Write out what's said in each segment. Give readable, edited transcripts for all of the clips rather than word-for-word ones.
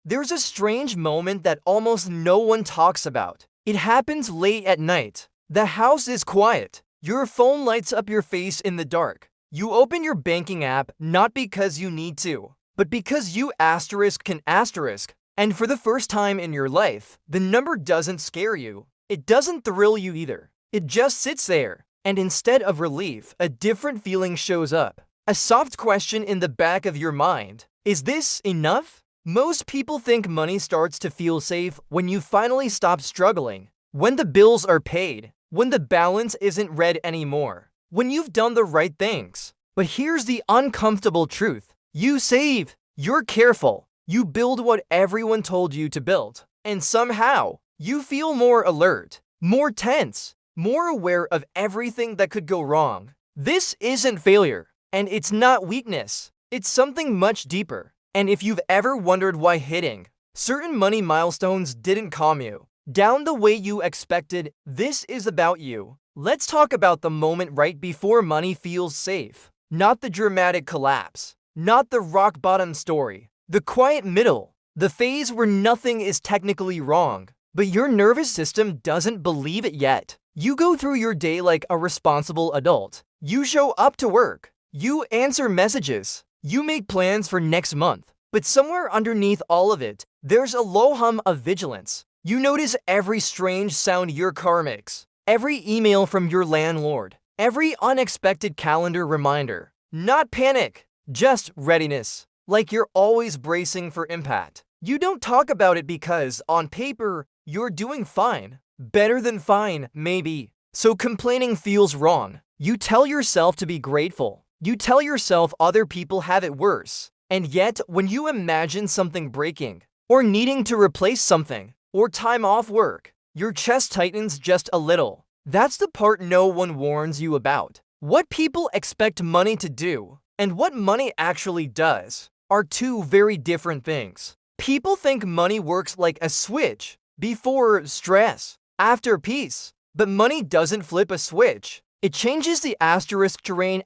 there's a strange moment that almost no one talks about. It happens late at night. The house is quiet. Your phone lights up your face in the dark. You open your banking app not because you need to, but because you can asterisk. And for the first time in your life, the number doesn't scare you. It doesn't thrill you either. It just sits there. And instead of relief, a different feeling shows up. A soft question in the back of your mind. Is this enough? Most people think money starts to feel safe when you finally stop struggling, when the bills are paid, when the balance isn't red anymore, when you've done the right things. But here's the uncomfortable truth. You save, you're careful, you build what everyone told you to build, and somehow, you feel more alert, more tense, more aware of everything that could go wrong. This isn't failure, and it's not weakness. It's something much deeper. And if you've ever wondered why hitting certain money milestones didn't calm you down the way you expected, this is about you. Let's talk about the moment right before money feels safe. Not the dramatic collapse, not the rock bottom story, the quiet middle, the phase where nothing is technically wrong, but your nervous system doesn't believe it yet. You go through your day like a responsible adult. You show up to work. You answer messages. You make plans for next month. But somewhere underneath all of it, there's a low hum of vigilance. You notice every strange sound your car makes, every email from your landlord, every unexpected calendar reminder. Not panic, just readiness. Like you're always bracing for impact. You don't talk about it because, on paper, you're doing fine. Better than fine, maybe. So complaining feels wrong. You tell yourself to be grateful. You tell yourself other people have it worse. And yet, when you imagine something breaking, or needing to replace something, or time off work, your chest tightens just a little. That's the part no one warns you about. What people expect money to do, and what money actually does, are two very different things. People think money works like a switch. Before stress, after peace. But money doesn't flip a switch. It changes the asterisk terrain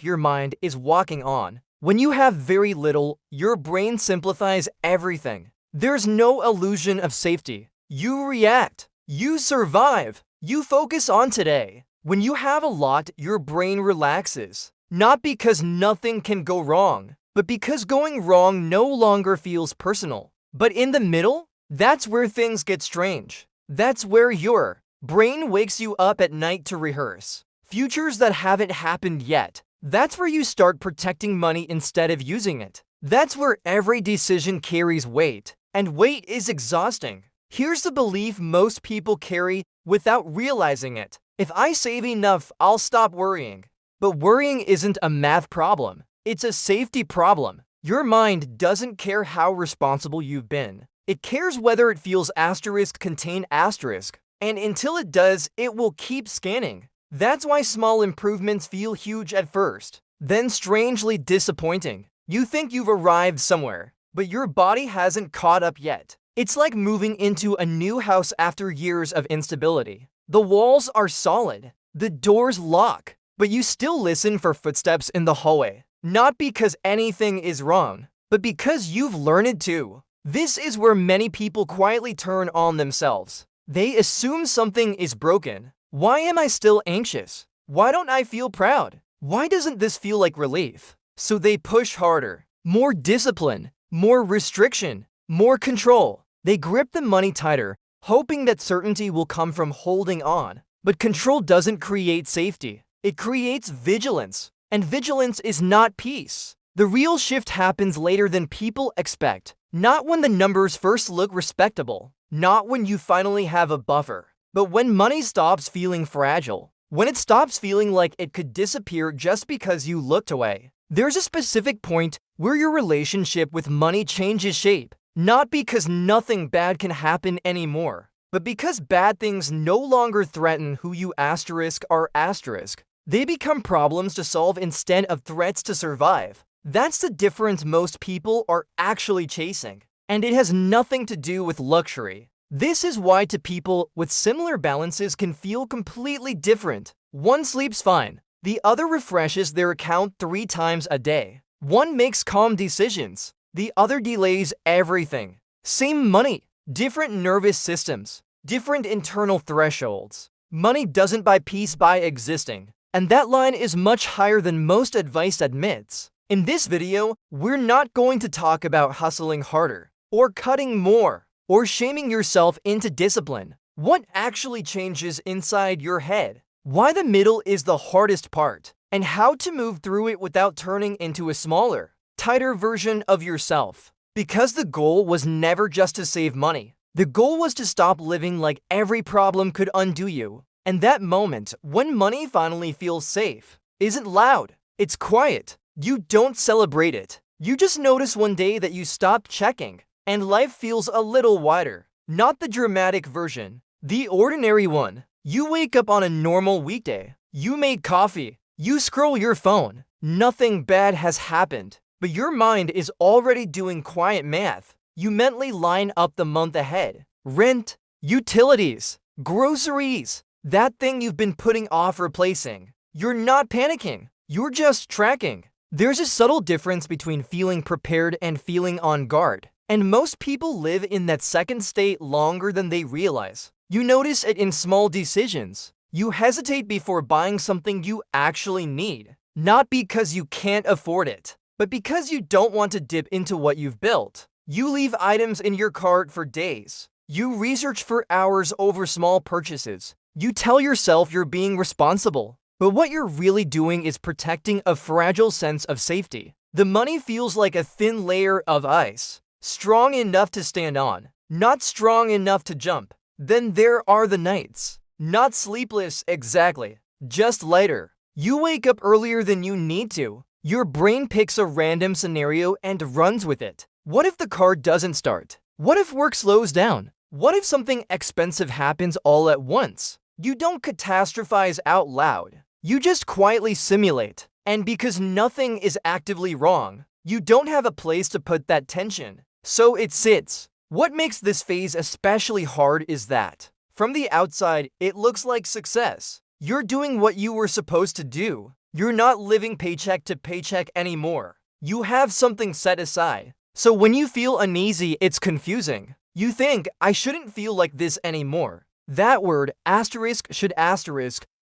your mind is walking on. When you have very little, your brain simplifies everything. There's no illusion of safety. You react. You survive. You focus on today. When you have a lot, your brain relaxes. Not because nothing can go wrong, but because going wrong no longer feels personal. But in the middle, that's where things get strange. That's where your brain wakes you up at night to rehearse futures that haven't happened yet. That's where you start protecting money instead of using it. That's where every decision carries weight, and weight is exhausting. Here's the belief most people carry without realizing it. If I save enough, I'll stop worrying. But worrying isn't a math problem. It's a safety problem. Your mind doesn't care how responsible you've been. It cares whether it feels contain asterisk. And until it does, it will keep scanning. That's why small improvements feel huge at first, then strangely disappointing. You think you've arrived somewhere, but your body hasn't caught up yet. It's like moving into a new house after years of instability. The walls are solid, the doors lock, but you still listen for footsteps in the hallway. Not because anything is wrong, but because you've learned to. This is where many people quietly turn on themselves. They assume something is broken. Why am I still anxious? Why don't I feel proud? Why doesn't this feel like relief? So they push harder. More discipline, more restriction, more control. They grip the money tighter, hoping that certainty will come from holding on. But control doesn't create safety. It creates vigilance. And vigilance is not peace. The real shift happens later than people expect. Not when the numbers first look respectable. Not when you finally have a buffer. But when money stops feeling fragile. When it stops feeling like it could disappear just because you looked away. There's a specific point where your relationship with money changes shape. Not because nothing bad can happen anymore, but because bad things no longer threaten who you are asterisk. They become problems to solve instead of threats to survive. That's the difference most people are actually chasing. And it has nothing to do with luxury. This is why two people with similar balances can feel completely different. One sleeps fine. The other refreshes their account 3 times a day. One makes calm decisions. The other delays everything. Same money, different nervous systems, different internal thresholds. Money doesn't buy peace by existing, and that line is much higher than most advice admits. In this video, we're not going to talk about hustling harder, or cutting more, or shaming yourself into discipline. What actually changes inside your head? Why the middle is the hardest part, and how to move through it without turning into a smaller, tighter version of yourself. Because the goal was never just to save money. The goal was to stop living like every problem could undo you. And that moment, when money finally feels safe, isn't loud. It's quiet. You don't celebrate it. You just notice one day that you stopped checking, and life feels a little wider. Not the dramatic version, the ordinary one. You wake up on a normal weekday. You made coffee. You scroll your phone. Nothing bad has happened, but your mind is already doing quiet math. You mentally line up the month ahead. Rent, utilities, groceries, that thing you've been putting off replacing. You're not panicking. You're just tracking. There's a subtle difference between feeling prepared and feeling on guard, and most people live in that second state longer than they realize. You notice it in small decisions. You hesitate before buying something you actually need, not because you can't afford it, but because you don't want to dip into what you've built. You leave items in your cart for days. You research for hours over small purchases. You tell yourself you're being responsible, but what you're really doing is protecting a fragile sense of safety. The money feels like a thin layer of ice, strong enough to stand on, not strong enough to jump. Then there are the nights. Not sleepless exactly, just lighter. You wake up earlier than you need to. Your brain picks a random scenario and runs with it. What if the car doesn't start? What if work slows down? What if something expensive happens all at once? You don't catastrophize out loud. You just quietly simulate. And because nothing is actively wrong, you don't have a place to put that tension. So it sits. What makes this phase especially hard is that, from the outside, it looks like success. You're doing what you were supposed to do. You're not living paycheck to paycheck anymore. You have something set aside. So when you feel uneasy, it's confusing. You think, I shouldn't feel like this anymore. That word, should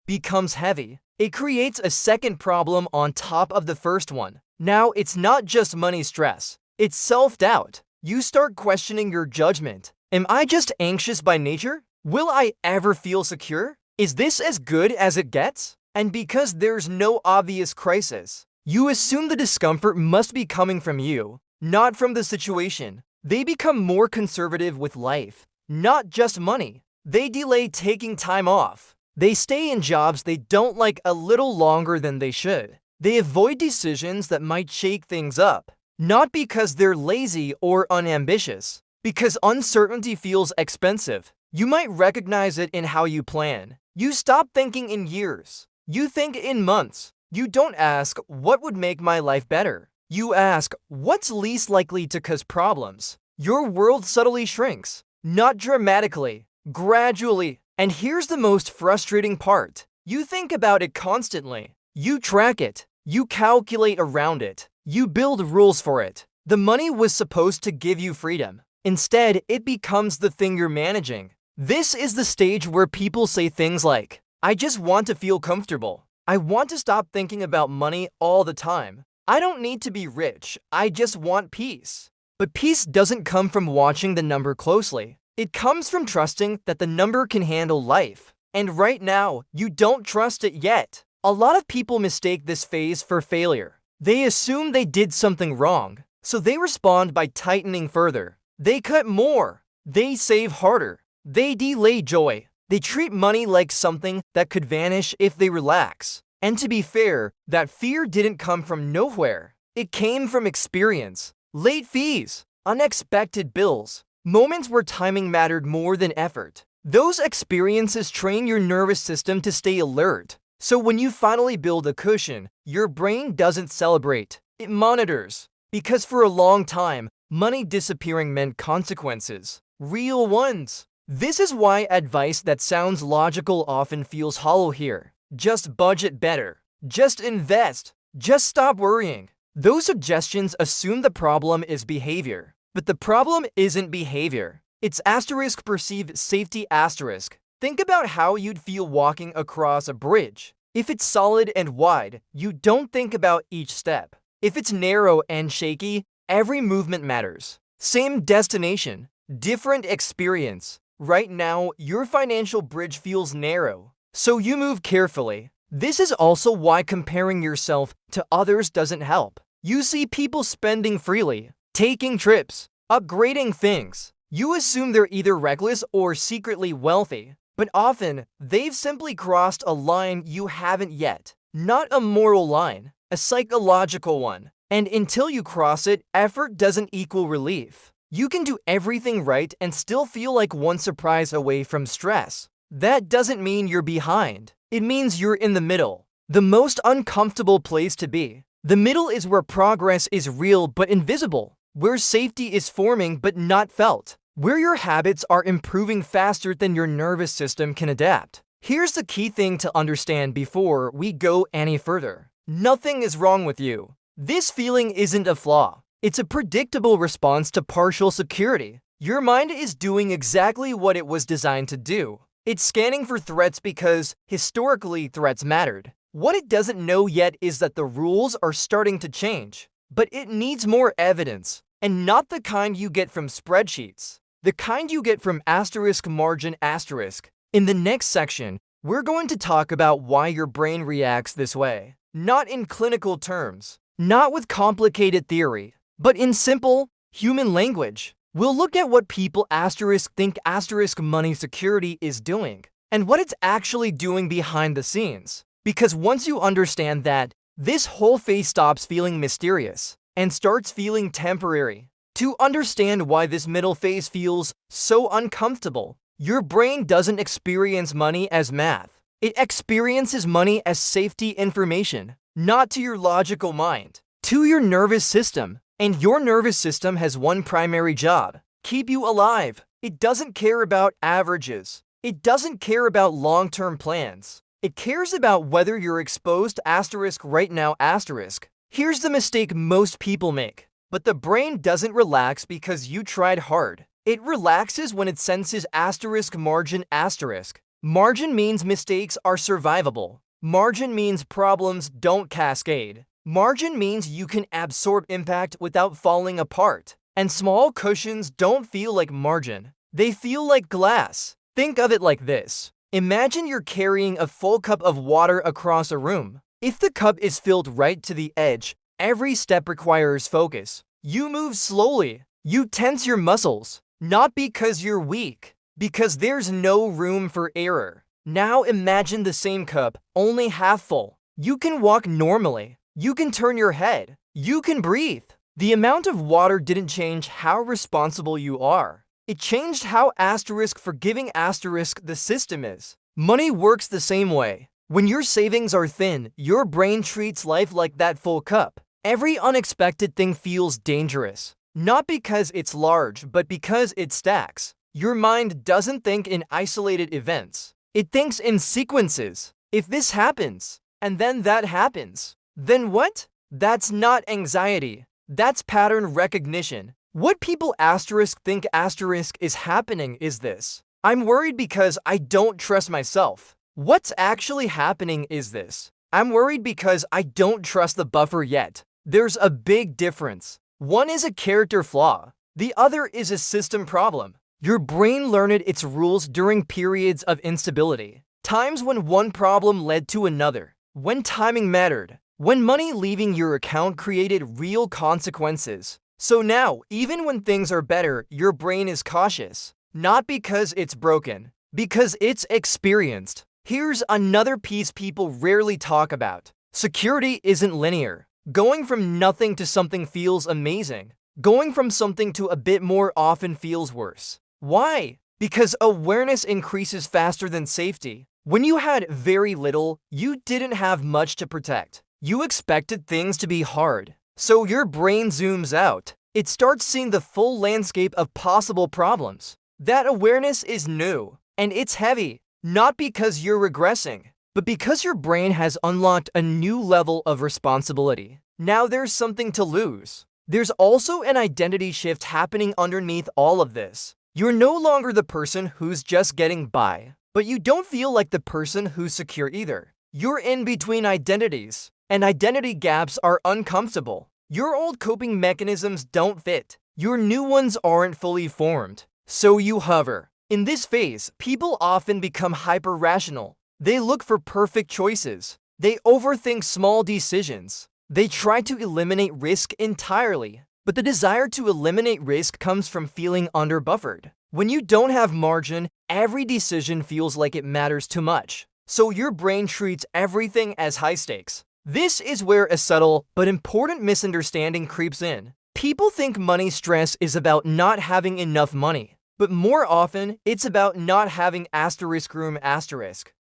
becomes heavy. It creates a second problem on top of the first one. Now, it's not just money stress. It's self-doubt. You start questioning your judgment. Am I just anxious by nature? Will I ever feel secure? Is this as good as it gets? And because there's no obvious crisis, you assume the discomfort must be coming from you, not from the situation. They become more conservative with life, not just money. They delay taking time off. They stay in jobs they don't like a little longer than they should. They avoid decisions that might shake things up, not because they're lazy or unambitious, because uncertainty feels expensive. You might recognize it in how you plan. You stop thinking in years. You think in months. You don't ask, what would make my life better? You ask, what's least likely to cause problems? Your world subtly shrinks. Not dramatically, gradually. And here's the most frustrating part. You think about it constantly. You track it. You calculate around it. You build rules for it. The money was supposed to give you freedom. Instead, it becomes the thing you're managing. This is the stage where people say things like, I just want to feel comfortable. I want to stop thinking about money all the time. I don't need to be rich. I just want peace. But peace doesn't come from watching the number closely. It comes from trusting that the number can handle life. And right now, you don't trust it yet. A lot of people mistake this phase for failure. They assume they did something wrong, so they respond by tightening further. They cut more. They save harder. They delay joy. They treat money like something that could vanish if they relax. And to be fair, that fear didn't come from nowhere. It came from experience. Late fees, unexpected bills, moments where timing mattered more than effort. Those experiences train your nervous system to stay alert. So when you finally build a cushion, your brain doesn't celebrate. It monitors. Because for a long time, money disappearing meant consequences. Real ones. This is why advice that sounds logical often feels hollow here. Just budget better. Just invest. Just stop worrying. Those suggestions assume the problem is behavior. But the problem isn't behavior. It's asterisk perceived safety asterisk. Think about how you'd feel walking across a bridge. If it's solid and wide, you don't think about each step. If it's narrow and shaky, every movement matters. Same destination, different experience. Right now, your financial bridge feels narrow, so you move carefully. This is also why comparing yourself to others doesn't help. You see people spending freely, taking trips, upgrading things. You assume they're either reckless or secretly wealthy, but often they've simply crossed a line you haven't yet. Not a moral line, a psychological one. And until you cross it, effort doesn't equal relief. You can do everything right and still feel like one surprise away from stress. That doesn't mean you're behind. It means you're in the middle. The most uncomfortable place to be. The middle is where progress is real but invisible, where safety is forming but not felt, where your habits are improving faster than your nervous system can adapt. Here's the key thing to understand before we go any further. Nothing is wrong with you. This feeling isn't a flaw. It's a predictable response to partial security. Your mind is doing exactly what it was designed to do. It's scanning for threats because, historically, threats mattered. What it doesn't know yet is that the rules are starting to change. But it needs more evidence, and not the kind you get from spreadsheets. The kind you get from asterisk margin asterisk. In the next section, we're going to talk about why your brain reacts this way. Not in clinical terms, not with complicated theory, but in simple, human language. We'll look at what people asterisk think asterisk money security is doing, and what it's actually doing behind the scenes. Because once you understand that, this whole phase stops feeling mysterious and starts feeling temporary. To understand why this middle phase feels so uncomfortable, your brain doesn't experience money as math. It experiences money as safety information, not to your logical mind, to your nervous system. And your nervous system has one primary job: keep you alive. It doesn't care about averages. It doesn't care about long-term plans. It cares about whether you're exposed asterisk right now asterisk. Here's the mistake most people make. But the brain doesn't relax because you tried hard. It relaxes when it senses asterisk margin asterisk. Margin means mistakes are survivable. Margin means problems don't cascade. Margin means you can absorb impact without falling apart. And small cushions don't feel like margin. They feel like glass. Think of it like this. Imagine you're carrying a full cup of water across a room. If the cup is filled right to the edge, every step requires focus. You move slowly. You tense your muscles. Not because you're weak, because there's no room for error. Now imagine the same cup, only half full. You can walk normally. You can turn your head. You can breathe. The amount of water didn't change how responsible you are. It changed how asterisk forgiving asterisk the system is. Money works the same way. When your savings are thin, your brain treats life like that full cup. Every unexpected thing feels dangerous. Not because it's large, but because it stacks. Your mind doesn't think in isolated events. It thinks in sequences. If this happens, and then that happens, then what? That's not anxiety. That's pattern recognition. What people asterisk think asterisk is happening is this: I'm worried because I don't trust myself. What's actually happening is this: I'm worried because I don't trust the buffer yet. There's a big difference. One is a character flaw. The other is a system problem. Your brain learned its rules during periods of instability. Times when one problem led to another. When timing mattered. When money leaving your account created real consequences. So now, even when things are better, your brain is cautious. Not because it's broken, because it's experienced. Here's another piece people rarely talk about. Security isn't linear. Going from nothing to something feels amazing. Going from something to a bit more often feels worse. Why? Because awareness increases faster than safety. When you had very little, you didn't have much to protect. You expected things to be hard. So your brain zooms out. It starts seeing the full landscape of possible problems. That awareness is new, and it's heavy, not because you're regressing, but because your brain has unlocked a new level of responsibility. Now there's something to lose. There's also an identity shift happening underneath all of this. You're no longer the person who's just getting by, but you don't feel like the person who's secure either. You're in between identities, and identity gaps are uncomfortable. Your old coping mechanisms don't fit. Your new ones aren't fully formed, so you hover. In this phase, people often become hyper-rational. They look for perfect choices. They overthink small decisions. They try to eliminate risk entirely. But the desire to eliminate risk comes from feeling underbuffered. When you don't have margin, every decision feels like it matters too much. So your brain treats everything as high stakes. This is where a subtle but important misunderstanding creeps in. People think money stress is about not having enough money, but more often it's about not having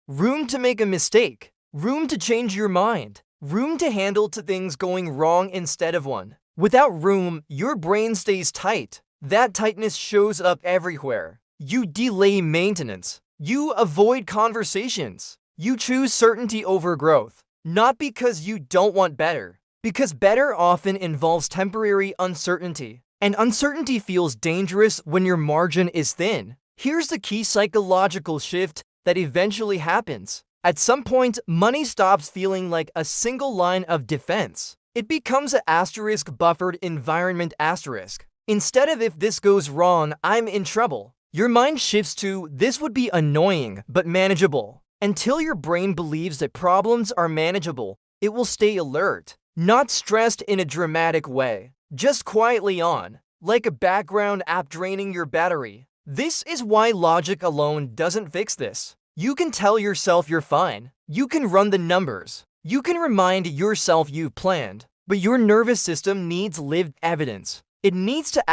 room to make a mistake, room to change your mind, room to handle things going wrong instead of one. Without room, your brain stays tight. That tightness shows up everywhere. You delay maintenance. You avoid conversations. You choose certainty over growth. Not because you don't want better, because better often involves temporary uncertainty. And uncertainty feels dangerous when your margin is thin. Here's the key psychological shift that eventually happens. At some point, money stops feeling like a single line of defense. It becomes an buffered environment asterisk. Instead of if this goes wrong, I'm in trouble. Your mind shifts to this would be annoying but manageable. Until your brain believes that problems are manageable, it will stay alert, not stressed in a dramatic way, just quietly on, like a background app draining your battery. This is why logic alone doesn't fix this. You can tell yourself you're fine. You can run the numbers. You can remind yourself you've planned. But your nervous system needs lived evidence. It needs to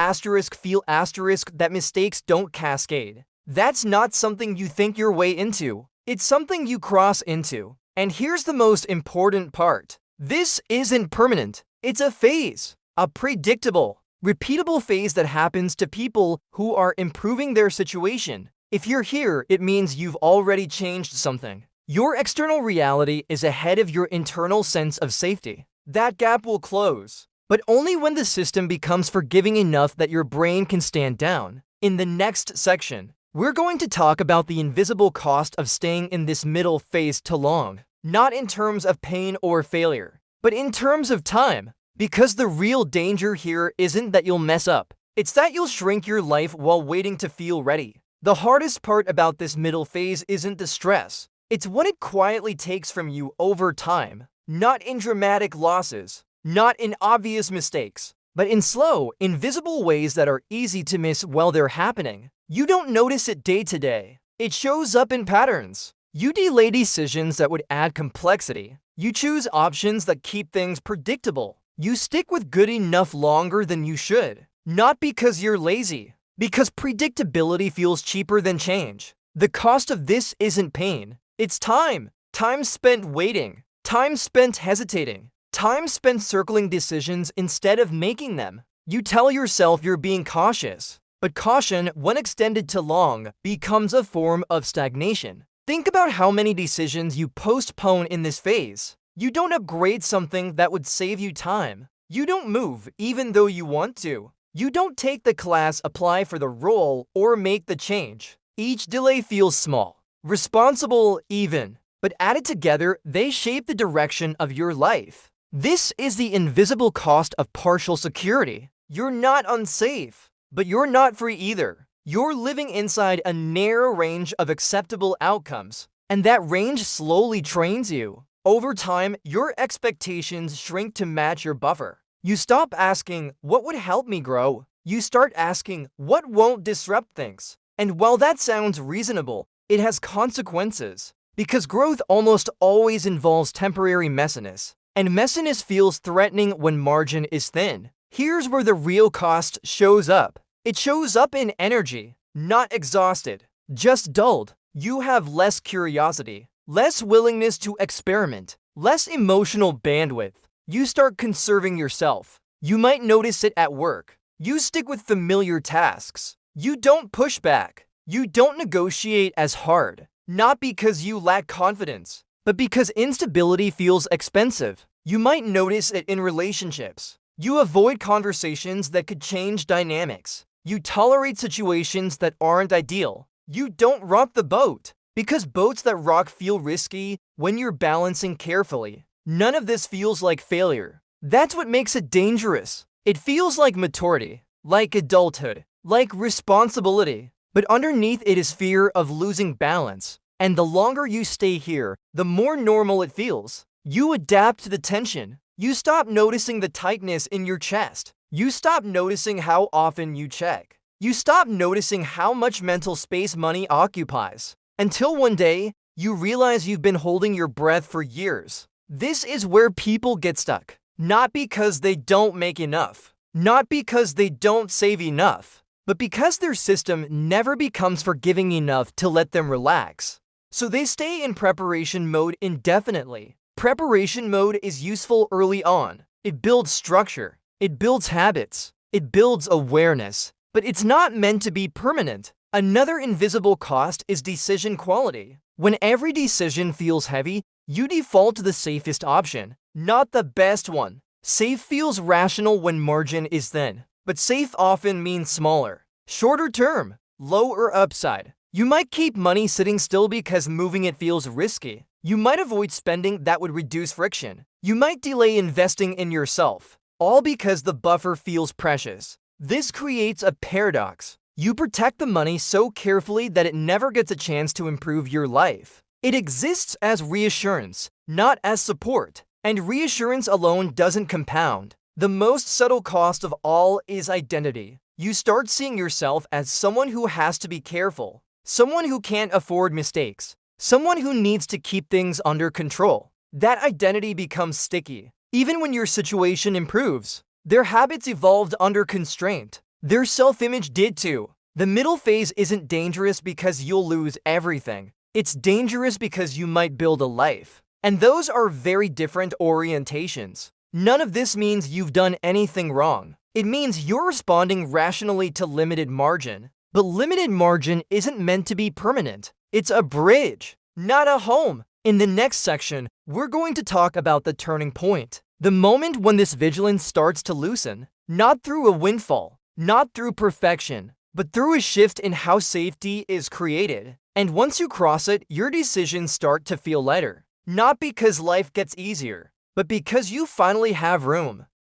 feel that mistakes don't cascade. That's not something you think your way into. It's something you cross into. And here's the most important part. This isn't permanent. It's a phase. A predictable, repeatable phase that happens to people who are improving their situation. If you're here, it means you've already changed something. Your external reality is ahead of your internal sense of safety. That gap will close, but only when the system becomes forgiving enough that your brain can stand down. In the next section, we're going to talk about the invisible cost of staying in this middle phase too long, not in terms of pain or failure, but in terms of time. Because the real danger here isn't that you'll mess up, it's that you'll shrink your life while waiting to feel ready. The hardest part about this middle phase isn't the stress, it's what it quietly takes from you over time. Not in dramatic losses, not in obvious mistakes, but in slow, invisible ways that are easy to miss while they're happening. You don't notice it day to day. It shows up in patterns. You delay decisions that would add complexity. You choose options that keep things predictable. You stick with good enough longer than you should. Not because you're lazy, because predictability feels cheaper than change. The cost of this isn't pain, it's time. Time spent waiting. Time spent hesitating. Time spent circling decisions instead of making them. You tell yourself you're being cautious, but caution, when extended too long, becomes a form of stagnation. Think about how many decisions you postpone in this phase. You don't upgrade something that would save you time. You don't move even though you want to. You don't take the class, apply for the role, or make the change. Each delay feels small, responsible even. But added together, they shape the direction of your life. This is the invisible cost of partial security. You're not unsafe, but you're not free either. You're living inside a narrow range of acceptable outcomes, and that range slowly trains you. Over time, your expectations shrink to match your buffer. You stop asking, what would help me grow? You start asking, what won't disrupt things? And while that sounds reasonable, it has consequences. Because growth almost always involves temporary messiness, and messiness feels threatening when margin is thin. Here's where the real cost shows up. It shows up in energy, not exhausted, just dulled. You have less curiosity, less willingness to experiment, less emotional bandwidth. You start conserving yourself. You might notice it at work. You stick with familiar tasks. You don't push back. You don't negotiate as hard. Not because you lack confidence, but because instability feels expensive. You might notice it in relationships. You avoid conversations that could change dynamics. You tolerate situations that aren't ideal. You don't rock the boat, because boats that rock feel risky when you're balancing carefully. None of this feels like failure. That's what makes it dangerous. It feels like maturity, like adulthood, like responsibility. But underneath it is fear of losing balance. And the longer you stay here, the more normal it feels. You adapt to the tension. You stop noticing the tightness in your chest. You stop noticing how often you check. You stop noticing how much mental space money occupies. Until one day, you realize you've been holding your breath for years. This is where people get stuck. Not because they don't make enough. Not because they don't save enough. But because their system never becomes forgiving enough to let them relax. So they stay in preparation mode indefinitely. Preparation mode is useful early on. It builds structure. It builds habits. It builds awareness. But it's not meant to be permanent. Another invisible cost is decision quality. When every decision feels heavy, you default to the safest option, not the best one. Safe feels rational when margin is thin, but safe often means smaller, shorter term, lower upside. You might keep money sitting still because moving it feels risky. You might avoid spending that would reduce friction. You might delay investing in yourself, all because the buffer feels precious. This creates a paradox. You protect the money so carefully that it never gets a chance to improve your life. It exists as reassurance, not as support. And reassurance alone doesn't compound. The most subtle cost of all is identity. You start seeing yourself as someone who has to be careful, someone who can't afford mistakes, someone who needs to keep things under control. That identity becomes sticky. Even when your situation improves, their habits evolved under constraint. Their self-image did too. The middle phase isn't dangerous because you'll lose everything. It's dangerous because you might build a life. And those are very different orientations. None of this means you've done anything wrong. It means you're responding rationally to limited margin. But limited margin isn't meant to be permanent. It's a bridge, not a home. In the next section, we're going to talk about the turning point. The moment when this vigilance starts to loosen, not through a windfall, not through perfection, but through a shift in how safety is created. And once you cross it, your decisions start to feel lighter. Not because life gets easier, but because you finally have room.